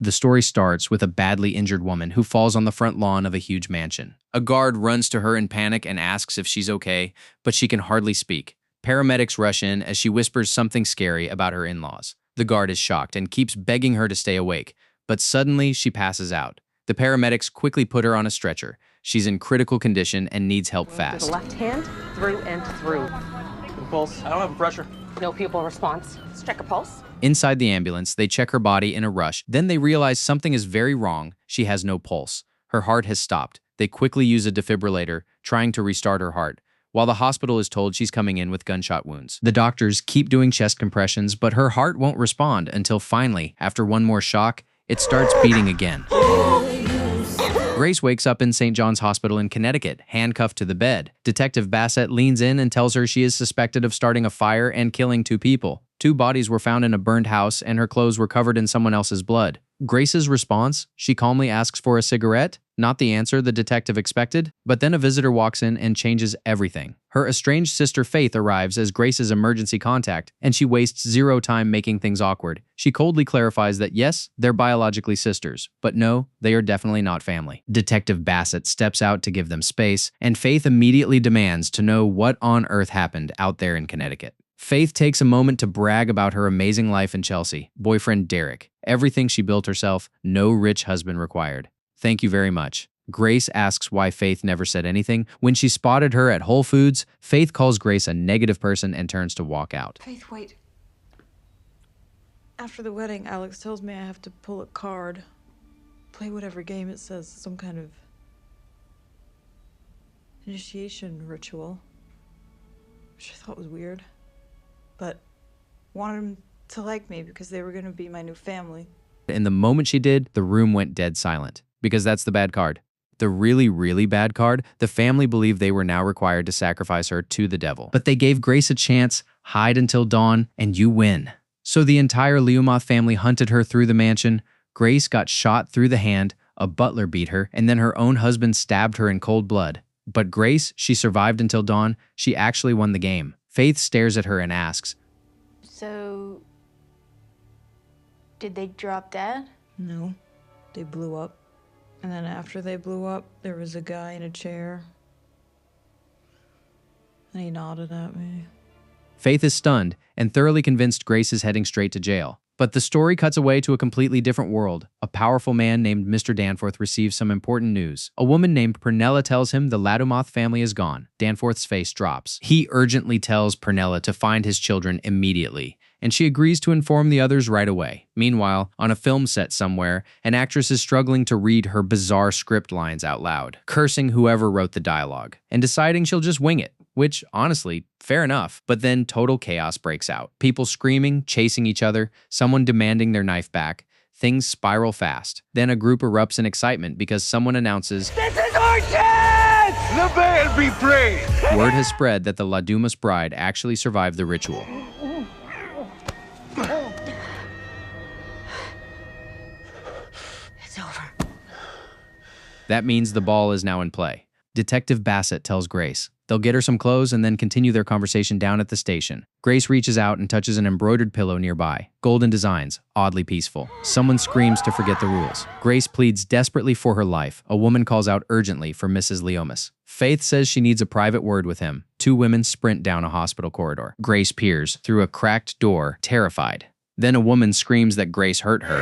The story starts with a badly injured woman who falls on the front lawn of a huge mansion. A guard runs to her in panic and asks if she's okay, but she can hardly speak. Paramedics rush in as she whispers something scary about her in-laws. The guard is shocked and keeps begging her to stay awake, but suddenly she passes out. The paramedics quickly put her on a stretcher. She's in critical condition and needs help fast. The left hand, through and through. Pulse. I don't have a pressure. No pupil response. Let's check a pulse. Inside the ambulance, they check her body in a rush. Then they realize something is very wrong. She has no pulse. Her heart has stopped. They quickly use a defibrillator, trying to restart her heart, while the hospital is told she's coming in with gunshot wounds. The doctors keep doing chest compressions, but her heart won't respond until finally, after one more shock, it starts beating again. Grace wakes up in St. John's Hospital in Connecticut, handcuffed to the bed. Detective Bassett leans in and tells her she is suspected of starting a fire and killing 2 people. 2 bodies were found in a burned house, and her clothes were covered in someone else's blood. Grace's response? She calmly asks for a cigarette? Not the answer the detective expected, but then a visitor walks in and changes everything. Her estranged sister Faith arrives as Grace's emergency contact, and she wastes zero time making things awkward. She coldly clarifies that yes, they're biologically sisters, but no, they are definitely not family. Detective Bassett steps out to give them space, and Faith immediately demands to know what on earth happened out there in Connecticut. Faith takes a moment to brag about her amazing life in Chelsea, boyfriend Derek, everything she built herself, no rich husband required. Thank you very much. Grace asks why Faith never said anything. When she spotted her at Whole Foods, Faith calls Grace a negative person and turns to walk out. Faith, wait. After the wedding, Alex tells me I have to pull a card, play whatever game it says, some kind of initiation ritual, which I thought was weird. But wanted them to like me because they were going to be my new family. And the moment she did, the room went dead silent. Because that's the bad card. The really, really bad card, the family believed they were now required to sacrifice her to the devil. But they gave Grace a chance, hide until dawn, and you win. So the entire Leomoth family hunted her through the mansion. Grace got shot through the hand, a butler beat her, and then her own husband stabbed her in cold blood. But Grace, she survived until dawn. She actually won the game. Faith stares at her and asks, So, did they drop dead? No, they blew up. And then after they blew up, there was a guy in a chair. And he nodded at me. Faith is stunned and thoroughly convinced Grace is heading straight to jail. But the story cuts away to a completely different world. A powerful man named Mr. Danforth receives some important news. A woman named Pernella tells him the Ladumoth family is gone. Danforth's face drops. He urgently tells Pernella to find his children immediately, and she agrees to inform the others right away. Meanwhile, on a film set somewhere, an actress is struggling to read her bizarre script lines out loud, cursing whoever wrote the dialogue, and deciding she'll just wing it. Which, honestly, fair enough. But then total chaos breaks out. People screaming, chasing each other, someone demanding their knife back. Things spiral fast. Then a group erupts in excitement because someone announces, This is our chance! The band be praised! Word has spread that the Ladumas bride actually survived the ritual. It's over. That means the ball is now in play. Detective Bassett tells Grace. They'll get her some clothes and then continue their conversation down at the station. Grace reaches out and touches an embroidered pillow nearby. Golden designs, oddly peaceful. Someone screams to forget the rules. Grace pleads desperately for her life. A woman calls out urgently for Mrs. Leomas. Faith says she needs a private word with him. 2 women sprint down a hospital corridor. Grace peers through a cracked door, terrified. Then a woman screams that Grace hurt her.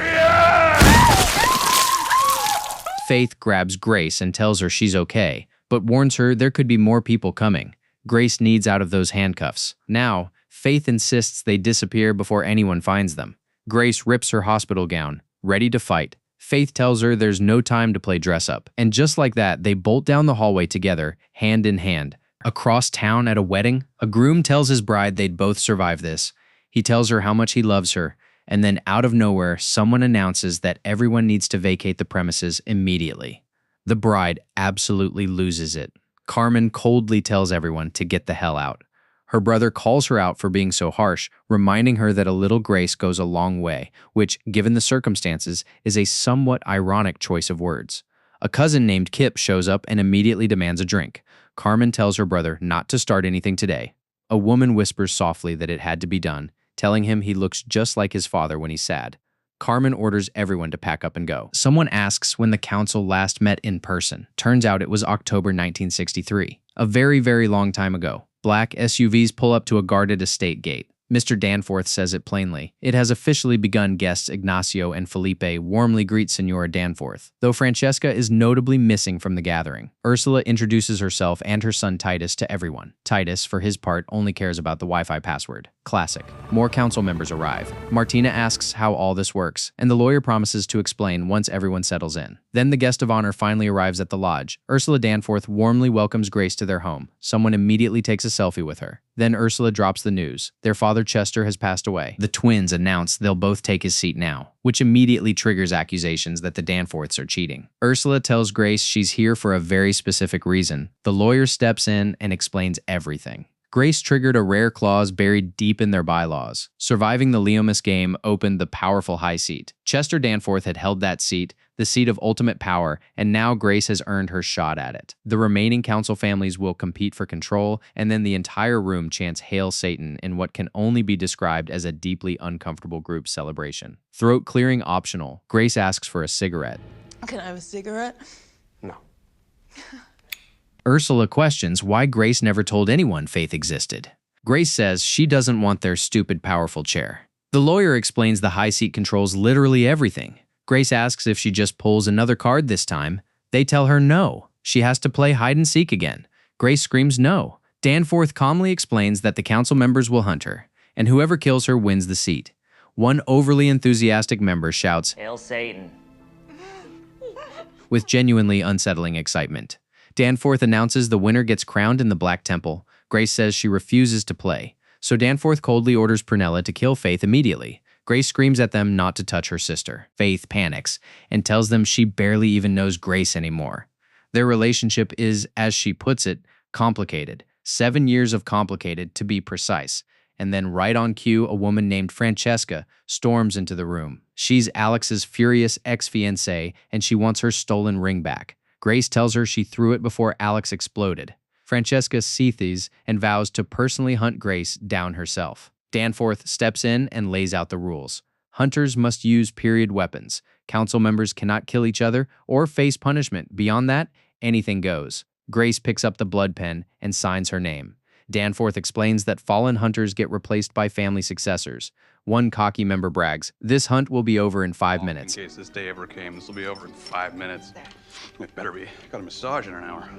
Faith grabs Grace and tells her she's okay, but warns her there could be more people coming. Grace needs out of those handcuffs. Now, Faith insists they disappear before anyone finds them. Grace rips her hospital gown, ready to fight. Faith tells her there's no time to play dress-up. And just like that, they bolt down the hallway together, hand in hand. Across town at a wedding, a groom tells his bride they'd both survive this. He tells her how much he loves her, and then out of nowhere, someone announces that everyone needs to vacate the premises immediately. The bride absolutely loses it. Carmen coldly tells everyone to get the hell out. Her brother calls her out for being so harsh, reminding her that a little grace goes a long way, which, given the circumstances, is a somewhat ironic choice of words. A cousin named Kip shows up and immediately demands a drink. Carmen tells her brother not to start anything today. A woman whispers softly that it had to be done, telling him he looks just like his father when he's sad. Carmen orders everyone to pack up and go. Someone asks when the council last met in person. Turns out it was October 1963, a very, very long time ago. Black SUVs pull up to a guarded estate gate. Mr. Danforth says it plainly. It has officially begun. Guests Ignacio and Felipe warmly greet Senora Danforth, though Francesca is notably missing from the gathering. Ursula introduces herself and her son Titus to everyone. Titus, for his part, only cares about the Wi-Fi password. Classic. More council members arrive. Martina asks how all this works, and the lawyer promises to explain once everyone settles in. Then the guest of honor finally arrives at the lodge. Ursula Danforth warmly welcomes Grace to their home. Someone immediately takes a selfie with her. Then Ursula drops the news. Their father Chester has passed away. The twins announce they'll both take his seat now, which immediately triggers accusations that the Danforths are cheating. Ursula tells Grace she's here for a very specific reason. The lawyer steps in and explains everything. Grace triggered a rare clause buried deep in their bylaws. Surviving the Leomis game opened the powerful high seat. Chester Danforth had held that seat, the seat of ultimate power, and now Grace has earned her shot at it. The remaining council families will compete for control, and then the entire room chants Hail Satan in what can only be described as a deeply uncomfortable group celebration. Throat clearing optional, Grace asks for a cigarette. Can I have a cigarette? No. Ursula questions why Grace never told anyone Faith existed. Grace says she doesn't want their stupid powerful chair. The lawyer explains the high seat controls literally everything. Grace asks if she just pulls another card this time. They tell her no. She has to play hide and seek again. Grace screams no. Danforth calmly explains that the council members will hunt her, and whoever kills her wins the seat. One overly enthusiastic member shouts, Hail Satan. with genuinely unsettling excitement. Danforth announces the winner gets crowned in the Black Temple. Grace says she refuses to play, so Danforth coldly orders Prunella to kill Faith immediately. Grace screams at them not to touch her sister. Faith panics and tells them she barely even knows Grace anymore. Their relationship is, as she puts it, complicated. 7 years of complicated, to be precise. And then right on cue, a woman named Francesca storms into the room. She's Alex's furious ex-fiancée, and she wants her stolen ring back. Grace tells her she threw it before Alex exploded. Francesca seethes and vows to personally hunt Grace down herself. Danforth steps in and lays out the rules. Hunters must use period weapons. Council members cannot kill each other or face punishment. Beyond that, anything goes. Grace picks up the blood pen and signs her name. Danforth explains that fallen hunters get replaced by family successors. One cocky member brags, "This hunt will be over in 5 minutes." In case this day ever came, this will be over in 5 minutes. It better be. Got a massage in an hour.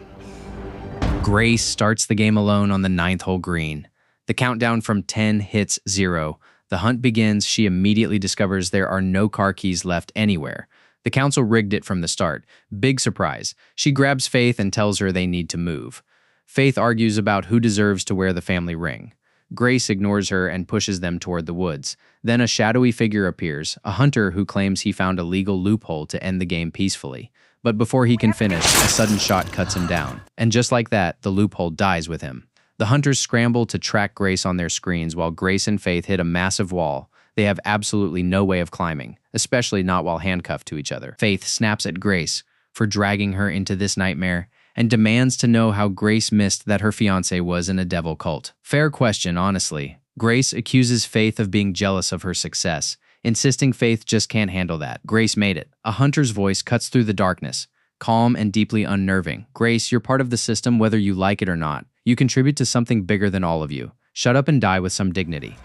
Grace starts the game alone on the 9th hole green. The countdown from 10 hits 0. The hunt begins. She immediately discovers there are no car keys left anywhere. The council rigged it from the start. Big surprise. She grabs Faith and tells her they need to move. Faith argues about who deserves to wear the family ring. Grace ignores her and pushes them toward the woods. Then a shadowy figure appears, a hunter who claims he found a legal loophole to end the game peacefully. But before he can finish, a sudden shot cuts him down. And just like that, the loophole dies with him. The hunters scramble to track Grace on their screens while Grace and Faith hit a massive wall. They have absolutely no way of climbing, especially not while handcuffed to each other. Faith snaps at Grace for dragging her into this nightmare and demands to know how Grace missed that her fiancé was in a devil cult. Fair question, honestly. Grace accuses Faith of being jealous of her success, insisting Faith just can't handle that. Grace made it. A hunter's voice cuts through the darkness, calm and deeply unnerving. Grace, you're part of the system whether you like it or not. You contribute to something bigger than all of you. Shut up and die with some dignity.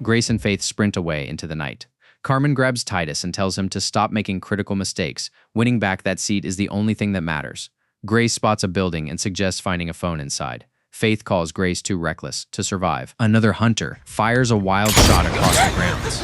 Grace and Faith sprint away into the night. Carmen grabs Titus and tells him to stop making critical mistakes. Winning back that seat is the only thing that matters. Grace spots a building and suggests finding a phone inside. Faith calls Grace too reckless to survive. Another hunter fires a wild shot across the grounds.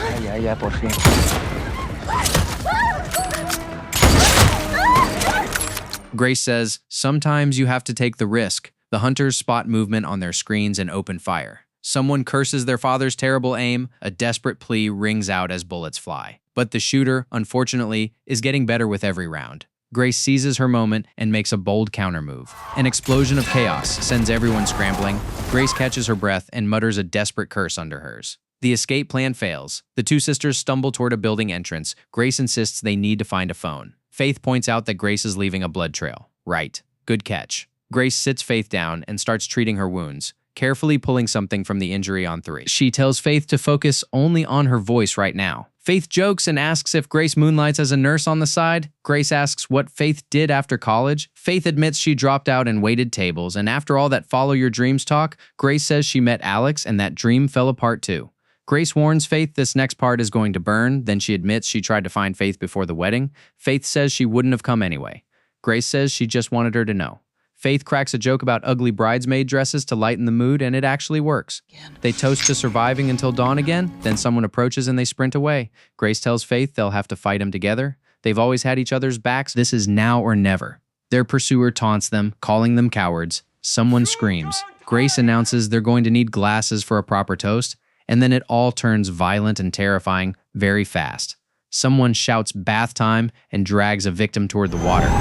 Grace says, "Sometimes you have to take the risk." The hunters spot movement on their screens and open fire. Someone curses their father's terrible aim. A desperate plea rings out as bullets fly. But the shooter, unfortunately, is getting better with every round. Grace seizes her moment and makes a bold countermove. An explosion of chaos sends everyone scrambling. Grace catches her breath and mutters a desperate curse under hers. The escape plan fails. The two sisters stumble toward a building entrance. Grace insists they need to find a phone. Faith points out that Grace is leaving a blood trail. Right. Good catch. Grace sits Faith down and starts treating her wounds, carefully pulling something from the injury on 3. She tells Faith to focus only on her voice right now. Faith jokes and asks if Grace moonlights as a nurse on the side. Grace asks what Faith did after college. Faith admits she dropped out and waited tables, and after all that follow your dreams talk, Grace says she met Alex and that dream fell apart too. Grace warns Faith this next part is going to burn, then she admits she tried to find Faith before the wedding. Faith says she wouldn't have come anyway. Grace says she just wanted her to know. Faith cracks a joke about ugly bridesmaid dresses to lighten the mood, and it actually works. They toast to surviving until dawn again, then someone approaches and they sprint away. Grace tells Faith they'll have to fight him together. They've always had each other's backs. This is now or never. Their pursuer taunts them, calling them cowards. Someone screams. Grace announces they're going to need glasses for a proper toast, and then it all turns violent and terrifying very fast. Someone shouts bath time and drags a victim toward the water.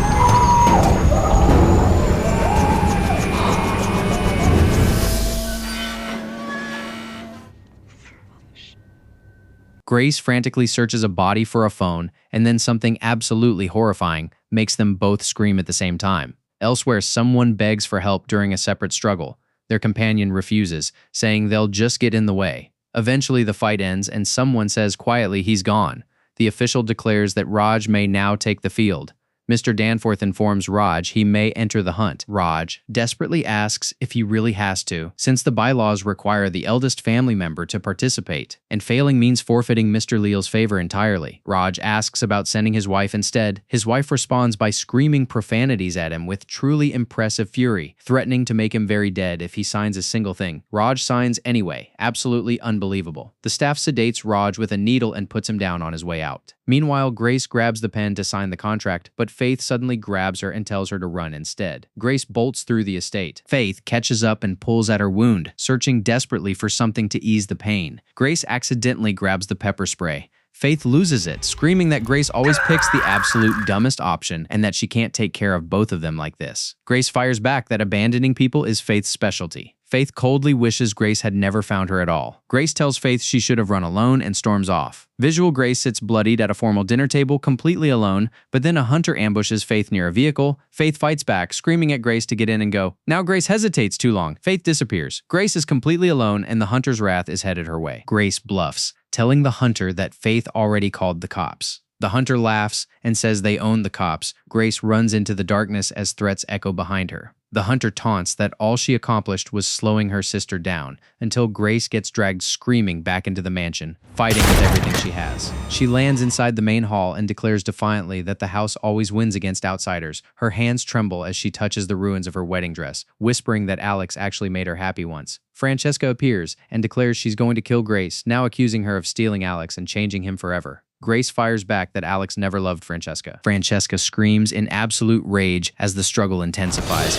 Grace frantically searches a body for a phone, and then something absolutely horrifying makes them both scream at the same time. Elsewhere, someone begs for help during a separate struggle. Their companion refuses, saying they'll just get in the way. Eventually, the fight ends, and someone says quietly he's gone. The official declares that Raj may now take the field. Mr. Danforth informs Raj he may enter the hunt. Raj desperately asks if he really has to, since the bylaws require the eldest family member to participate, and failing means forfeiting Mr. Leal's favor entirely. Raj asks about sending his wife instead. His wife responds by screaming profanities at him with truly impressive fury, threatening to make him very dead if he signs a single thing. Raj signs anyway, absolutely unbelievable. The staff sedates Raj with a needle and puts him down on his way out. Meanwhile, Grace grabs the pen to sign the contract, but Faith suddenly grabs her and tells her to run instead. Grace bolts through the estate. Faith catches up and pulls at her wound, searching desperately for something to ease the pain. Grace accidentally grabs the pepper spray. Faith loses it, screaming that Grace always picks the absolute dumbest option and that she can't take care of both of them like this. Grace fires back that abandoning people is Faith's specialty. Faith coldly wishes Grace had never found her at all. Grace tells Faith she should have run alone and storms off. Visual Grace sits bloodied at a formal dinner table completely alone, but then a hunter ambushes Faith near a vehicle. Faith fights back, screaming at Grace to get in and go. Now Grace hesitates too long. Faith disappears. Grace is completely alone and the hunter's wrath is headed her way. Grace bluffs, telling the hunter that Faith already called the cops. The hunter laughs and says they own the cops. Grace runs into the darkness as threats echo behind her. The hunter taunts that all she accomplished was slowing her sister down until Grace gets dragged screaming back into the mansion, fighting with everything she has. She lands inside the main hall and declares defiantly that the house always wins against outsiders. Her hands tremble as she touches the ruins of her wedding dress, whispering that Alex actually made her happy once. Francesca appears and declares she's going to kill Grace, now accusing her of stealing Alex and changing him forever. Grace fires back that Alex never loved Francesca. Francesca screams in absolute rage as the struggle intensifies,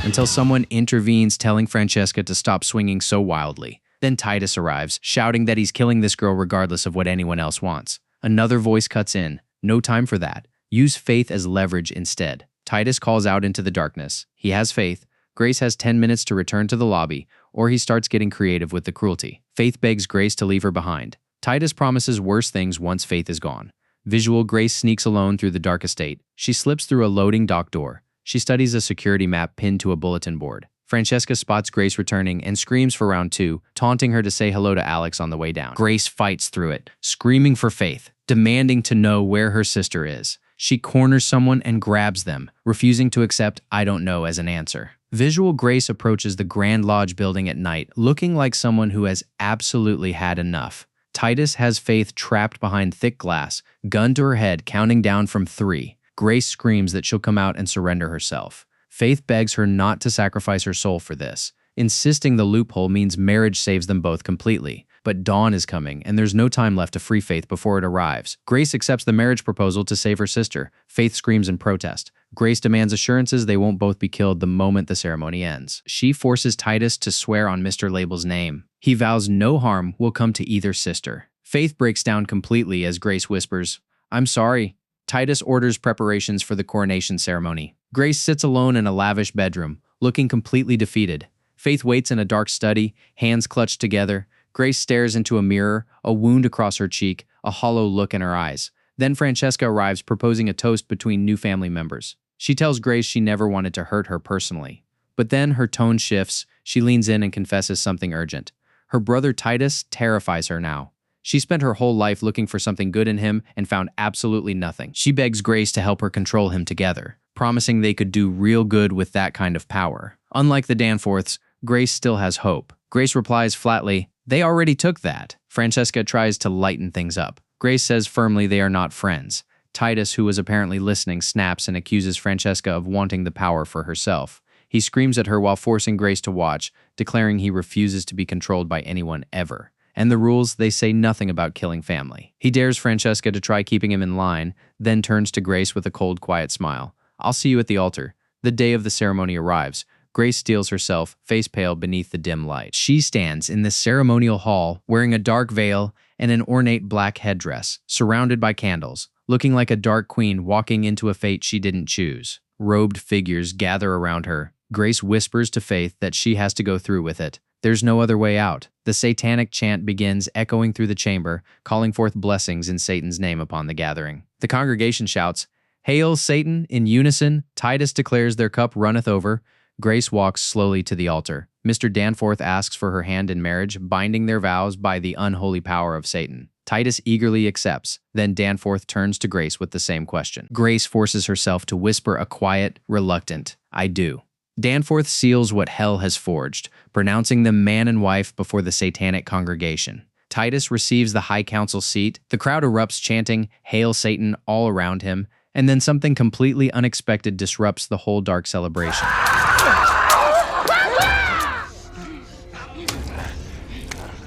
until someone intervenes telling Francesca to stop swinging so wildly. Then Titus arrives, shouting that he's killing this girl regardless of what anyone else wants. Another voice cuts in. No time for that. Use Faith as leverage instead. Titus calls out into the darkness. He has Faith. Grace has 10 minutes to return to the lobby, or he starts getting creative with the cruelty. Faith begs Grace to leave her behind. Titus promises worse things once Faith is gone. Visual Grace sneaks alone through the dark estate. She slips through a loading dock door. She studies a security map pinned to a bulletin board. Francesca spots Grace returning and screams for round 2, taunting her to say hello to Alex on the way down. Grace fights through it, screaming for Faith, demanding to know where her sister is. She corners someone and grabs them, refusing to accept "I don't know" as an answer. Visual Grace approaches the Grand Lodge building at night, looking like someone who has absolutely had enough. Titus has Faith trapped behind thick glass, gun to her head, counting down from 3. Grace screams that she'll come out and surrender herself. Faith begs her not to sacrifice her soul for this, insisting the loophole means marriage saves them both completely. But dawn is coming, and there's no time left to free Faith before it arrives. Grace accepts the marriage proposal to save her sister. Faith screams in protest. Grace demands assurances they won't both be killed the moment the ceremony ends. She forces Titus to swear on Mr. Label's name. He vows no harm will come to either sister. Faith breaks down completely as Grace whispers, "I'm sorry." Titus orders preparations for the coronation ceremony. Grace sits alone in a lavish bedroom, looking completely defeated. Faith waits in a dark study, hands clutched together. Grace stares into a mirror, a wound across her cheek, a hollow look in her eyes. Then Francesca arrives, proposing a toast between new family members. She tells Grace she never wanted to hurt her personally. But then her tone shifts, she leans in and confesses something urgent. Her brother Titus terrifies her now. She spent her whole life looking for something good in him and found absolutely nothing. She begs Grace to help her control him together, promising they could do real good with that kind of power. Unlike the Danforths, Grace still has hope. Grace replies flatly, "They already took that." Francesca tries to lighten things up. Grace says firmly they are not friends. Titus, who was apparently listening, snaps and accuses Francesca of wanting the power for herself. He screams at her while forcing Grace to watch, declaring he refuses to be controlled by anyone ever. And the rules, they say nothing about killing family. He dares Francesca to try keeping him in line, then turns to Grace with a cold, quiet smile. "I'll see you at the altar." The day of the ceremony arrives. Grace steels herself, face pale beneath the dim light. She stands in the ceremonial hall, wearing a dark veil and an ornate black headdress, surrounded by candles, looking like a dark queen walking into a fate she didn't choose. Robed figures gather around her. Grace whispers to Faith that she has to go through with it. There's no other way out. The satanic chant begins, echoing through the chamber, calling forth blessings in Satan's name upon the gathering. The congregation shouts, "Hail Satan!" In unison. Titus declares their cup runneth over. Grace walks slowly to the altar. Mr. Danforth asks for her hand in marriage, binding their vows by the unholy power of Satan. Titus eagerly accepts. Then Danforth turns to Grace with the same question. Grace forces herself to whisper a quiet, reluctant, "I do." Danforth seals what hell has forged, pronouncing them man and wife before the satanic congregation. Titus receives the high council seat. The crowd erupts chanting, "Hail Satan," all around him, and then something completely unexpected disrupts the whole dark celebration.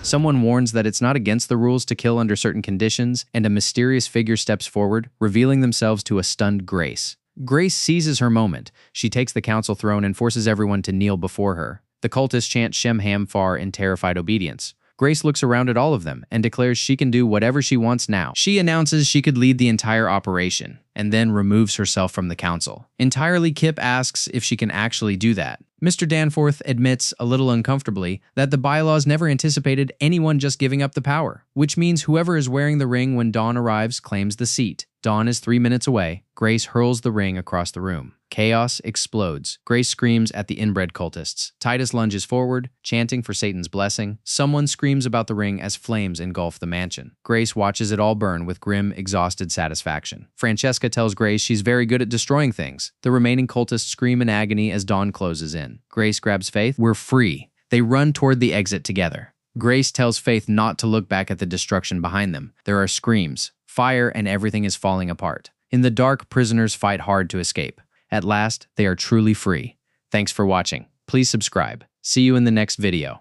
Someone warns that it's not against the rules to kill under certain conditions, and a mysterious figure steps forward, revealing themselves to a stunned Grace. Grace seizes her moment. She takes the council throne and forces everyone to kneel before her. The cultists chant Shem Ham Far in terrified obedience. Grace looks around at all of them and declares she can do whatever she wants now. She announces she could lead the entire operation, and then removes herself from the council. Entirely, Kip asks if she can actually do that. Mr. Danforth admits, a little uncomfortably, that the bylaws never anticipated anyone just giving up the power, which means whoever is wearing the ring when Dawn arrives claims the seat. Dawn is 3 minutes away. Grace hurls the ring across the room. Chaos explodes. Grace screams at the inbred cultists. Titus lunges forward, chanting for Satan's blessing. Someone screams about the ring as flames engulf the mansion. Grace watches it all burn with grim, exhausted satisfaction. Francesca tells Grace she's very good at destroying things. The remaining cultists scream in agony as Dawn closes in. Grace grabs Faith. "We're free." They run toward the exit together. Grace tells Faith not to look back at the destruction behind them. There are screams, fire, and everything is falling apart. In the dark, prisoners fight hard to escape. At last, they are truly free. Thanks for watching. Please subscribe. See you in the next video.